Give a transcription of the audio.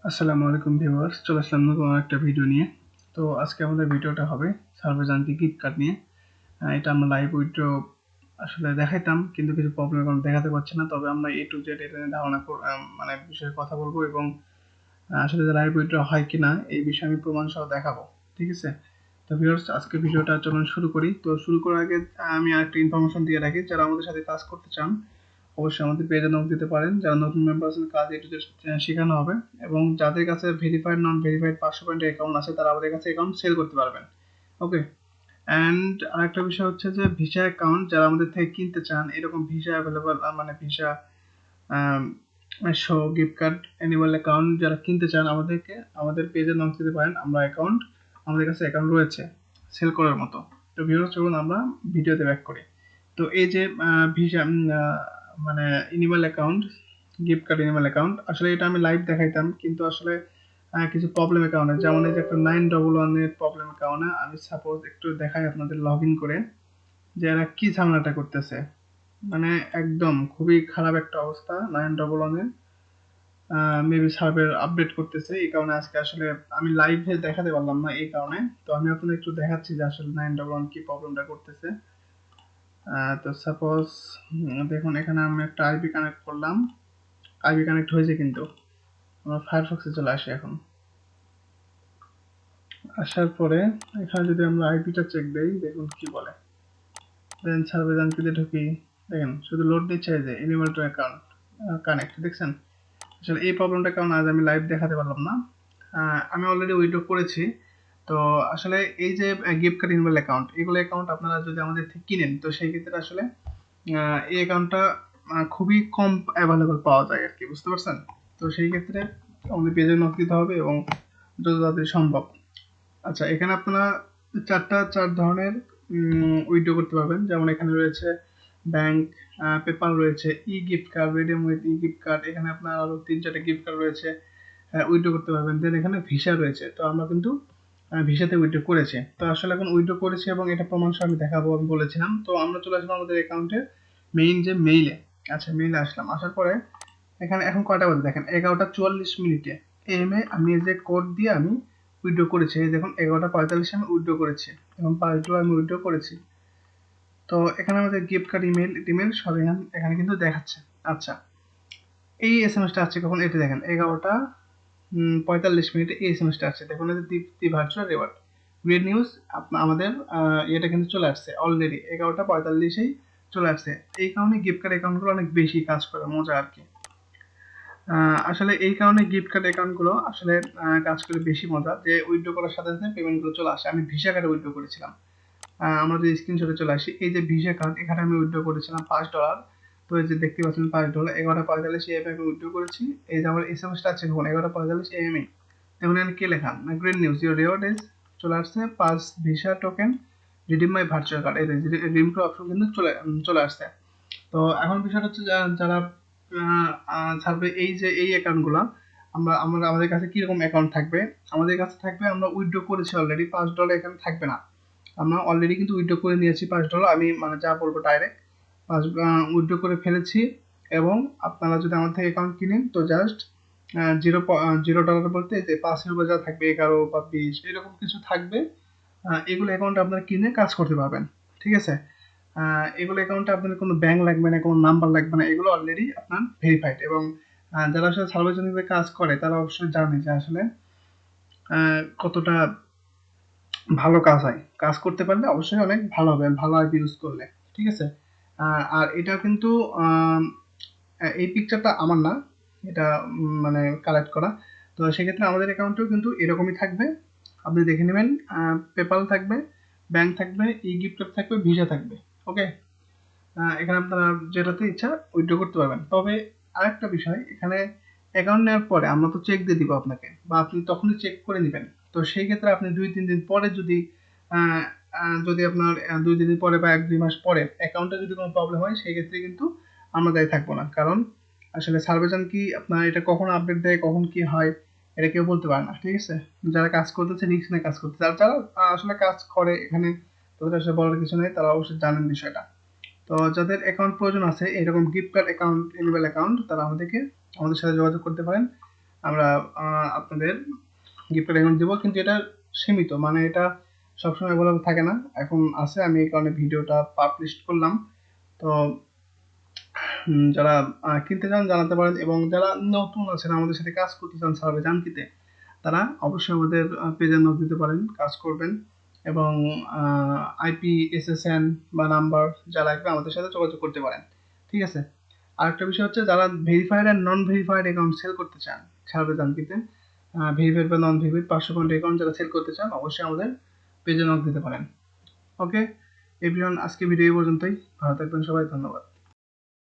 আসসালামু আলাইকুম ভিউয়ার্স, চলে আসলাম নতুন একটা ভিডিও নিয়ে। তো আজকে আমাদের ভিডিওটা হবে সার্ভে জানকি গিফট কার্ড নিয়ে। এটা আমরা লাইভ উইথড্র আসলে দেখাইতাম, কিন্তু কিছু প্রবলেমের কারণে দেখাতে পারছি না। তবে আমরা এ টু জেড এটা নিয়ে ধারণা মানে বিষয়ে কথা বলবো, এবং আসলে লাইভ উইথড্র হয় কিনা এই বিষয়ে আমি প্রমাণ সহ দেখাবো। ঠিক আছে? তো ভিউয়ার্স, আজকে ভিডিওটা চলুন শুরু করি। তো শুরু করার আগে আমি আরেকটা ইনফরমেশন দিয়ে রাখি, যারা আমাদের সাথে কাজ করতে চান অবশ্যই আমাদের পেজে নক দিতে পারেন। যারা নতুন মেম্বার আছেন, কাজ এ টু জেড শেখানো হবে, এবং যাদের কাছে ভেরিফাইড নন ভেরিফাইড 500 পয়েন্টের অ্যাকাউন্ট আছে তারা আমাদের কাছে অ্যাকাউন্ট সেল করতে পারবেন। ওকে। অ্যান্ড আরেকটা বিষয় হচ্ছে যে ভিসা অ্যাকাউন্ট যারা আমাদের থেকে কিনতে চান, এরকম ভিসা অ্যাভেলেবল মানে visa show gift card annual account যারা কিনতে চান আমাদের পেজে নক দিতে পারেন। আমাদের কাছে অ্যাকাউন্ট রয়েছে সেল করার মতো। তো ভিউয়ার্স, চলুন আমরা ভিডিওতে ব্যাক করি। তো এই যে ভিসা মানে animal account, gift card animal account, আসলে এটা আমি লাইভ দেখাইতাম, কিন্তু আসলে কিছু প্রবলেমের কারণে, যেমন এই যে একটা 911 এর প্রবলেমের কারণে আমি সাপোজ একটু দেখাই আপনাদের লগ ইন করে যে এরা কি ঝামেলাটা করতেছে। মানে একদম খুবই খারাপ একটা অবস্থা 911 এর। মেবি সার্ভার আপডেট করতেছে, এই কারণে আজকে আসলে আমি লাইভে দেখাতে পারলাম না এই কারণে। তো আমি আপনাদের একটু দেখাচ্ছি যে আসলে 911 কি প্রবলেমটা করতেছে। তো সাপোজ দেখুন, এখানে আমি একটা আইপি কানেক্ট করলাম, আইপি কানেক্ট হয়েছে, কিন্তু আমার ফায়ারফক্সে চলে আসে। এখন আসার পরে এখানে যদি আমরা আইপিটা চেক দেই, দেখুন কি বলে। দেন সার্ভে জানকিতে ঢুকি, দেখেন শুধু লোড নিচ্ছে যে এনিমেল টু অ্যাকাউন্ট কানেক্ট, দেখছেন? আসলে এই প্রবলেমটার কারণে আজ আমি লাইভ দেখাতে পারলাম না। আমি অলরেডি উইথড্র করেছি। তো আসলে এই যে গিফট কার্ড ইনভেল অ্যাকাউন্ট, এগুলো অ্যাকাউন্ট আপনারা যদি আমাদের থেকে কিনেন, তো সেই ক্ষেত্রে আসলে এই অ্যাকাউন্টটা খুবই কম অ্যাভেলেবল পাওয়া যায় আর কি, বুঝতে পারছেন? তো সেই ক্ষেত্রে আমাদের পেজে নক দিতে হবে, এবং যত তাড়াতাড়ি সম্ভব। আচ্ছা, এখানে আপনারা চার ধরনের উইথড্র করতে পারবেন। যেমন এখানে রয়েছে ব্যাংক, পেপাল রয়েছে, e gift card, redeem with e gift card, এখানে আপনার আরো 3-4টা গিফট কার্ড রয়েছে, উইথড্র করতে পারবেন। দেন এখানে ভিসা রয়েছে, তো আমরা কিন্তু ভিসাতে উইথড্র করেছি। তো আসলে এখন উইথড্র করেছি এবং এটা প্রমাণ সহ আমি দেখাবো, আমি বলেছিলাম। তো আমরা চলে আসলাম আমাদের অ্যাকাউন্টে মেইন যে মেইলে। আচ্ছা, মেইলে আসলাম, আসার পরে এখানে এখন কয়টা বাজে দেখেন, 11টা 44 মিনিটে এম এ আমি এই যে কোড দিয়ে আমি উইথড্র করেছি। এই দেখুন 11টা 45 আমি উইথড্র করেছি, এবং $5 আমি উইথড্র করেছি। তো এখানে আমাদের গিফট কার্ড ইমেল সব এখানে কিন্তু দেখাচ্ছে। আচ্ছা, এই এস এম এসটা আসছে কখন, এটা দেখেন 11টা 45 মিনিটে এই এস এম এসটা আসছে। দেখুন এই যে দীপ্তি ভার্চুয়াল রিওয়ার্ড গ্রেট নিউজ, আমাদের এটা কিন্তু চলে আসছে অলরেডি 11টা 45-এই চলে আসছে। এই কারণে গিফট কার্ড অ্যাকাউন্টগুলো অনেক বেশি কাজ করে, মজা আর কি। আসলে এই কারণে গিফট কার্ড অ্যাকাউন্টগুলো আসলে কাজ করে বেশি মজা, যে উইথড্র করার সাথে সাথে পেমেন্টগুলো চলে আসে। আমি ভিসা কার্ডে উইথড্র করেছিলাম। আমরা যদি স্ক্রিনশটে চলে আসি, এই যে ভিসা কার্ড, এখানে আমি উইথড্র করেছিলাম $5। তো এই যে দেখতে পাচ্ছেন $5, 11টা 45 এম আমি উইথড্র করেছি। এই যে আমার এস এম এসটা আছে কখন, 11টা 45 এম এ। দেখুন এখানে কি লেখা, great news, your reward is চলে আসছে 5 ভিসা টোকেন রিডিম মাই ভার্চুয়াল কার্ড। এই যে রিডিম টু অপশন কিন্তু চলে আসছে। তো এখন বিষয়টা হচ্ছে যারা ছাড়বে এই যে এই অ্যাকাউন্টগুলো, আমাদের কাছে কিরকম অ্যাকাউন্ট থাকবে। আমাদের কাছে থাকবে, আমরা উইথড্র করেছি অলরেডি $5, এখানে থাকবে না। আমরা অলরেডি কিন্তু উইথড্র করে নিয়েছি $5। আমি মানে যা বলবো ডাইরেক্ট উইথড্র করে ফেলেছি। এবং আপনারা যদি আমার থেকে অ্যাকাউন্ট কিনেন, তো জাস্ট $0 বলতে যে 5 রুপে যা থাকবে, 11 বা 20 এরকম কিছু থাকবে। এগুলো অ্যাকাউন্ট আপনারা কিনে কাজ করতে পারবেন। ঠিক আছে? এগুলো অ্যাকাউন্টে আপনার কোনো ব্যাংক লাগবে না, কোনো নাম্বার লাগবে না, এগুলো অলরেডি আপনার ভেরিফাইড। এবং যারা আসলে সার্বজনীনভাবে কাজ করে তারা অবশ্যই জানে যে আসলে কতটা ভালো কাজ হয়। কাজ করতে পারলে অবশ্যই অনেক ভালো হবে, ভালো অ্যাপ ইউজ করলে। ঠিক আছে? আর এটা কিন্তু এই পিকচারটা আমার না, এটা মানে কালেক্ট করা। তো সেক্ষেত্রে আমাদের অ্যাকাউন্টেও কিন্তু এরকমই থাকবে, আপনি দেখে নেবেন। পেপাল থাকবে, ব্যাংক থাকবে, ই গিফট কার্ড থাকবে, ভিসা থাকবে। ওকে। এখানে আপনারা যেটাতে ইচ্ছা উইথড্র করতে পারবেন। তবে আরেকটা বিষয়, এখানে অ্যাকাউন্ট নেওয়ার পরে আমরা তো চেক দিয়ে দিব আপনাকে, বা আপনি তখনই চেক করে নেবেন। তো সেই ক্ষেত্রে আপনি 2-3 দিন পরে যদি আহ, যদি আপনার 2-3 দিন পরে বা 1-2 মাস পরে অ্যাকাউন্টে যদি কোনো প্রবলেম হয়, সেই ক্ষেত্রে কিন্তু আমরা দায়ী থাকবো না। কারণ আসলে সার্ভেজান কি আপনার এটা কখন আপডেট দেয়, কখন কি হয়, এটা কেউ বলতে পারে না। ঠিক আছে? যারা কাজ করতেছে রিস্ক নিয়ে কাজ করতেছে, আর যারা আসলে কাজ করে এখানে, তাদের আসলে বলার কিছু নেই, তারা অবশ্যই জানেন বিষয়টা। তো যাদের অ্যাকাউন্ট প্রয়োজন আছে এরকম gift card account, animal account, তারা আমাদের সাথে যোগাযোগ করতে পারেন। আমরা আপনাদের গিফট কার্ড অ্যাকাউন্ট দেবো, কিন্তু এটা সীমিত, মানে এটা সবসময় অ্যাভেলেবল থাকে না। এখন আছে, আমি এই কারণে ভিডিওটা পাবলিশ করলাম। তো যারা কিনতে চান জানাতে পারেন, এবং যারা নতুন আছেন আমাদের সাথে কাজ করতে চান সার্ভে জানকিতে, তারা অবশ্যই আমাদের পেজে নক দিতে পারেন, কাজ করবেন। এবং আইপি, এসএসএন বা নাম্বার যা লাগবে আমাদের সাথে যোগাযোগ করতে পারেন। ঠিক আছে। আরেকটা বিষয় হচ্ছে, যারা ভেরিফাইড আর নন ভেরিফাইড অ্যাকাউন্ট সেল করতে চান সার্ভে জানকিতে, ভেরিফাইড বা নন ভেরিফাইড 500 পয়েন্ট অ্যাকাউন্ট যারা সেল করতে চান, অবশ্যই আমাদের পেজে নক দিতে পারেন। ওকে এভরিওয়ান, আজকে ভিডিও এই পর্যন্তই। ভালো থাকবেন সবাই, ধন্যবাদ।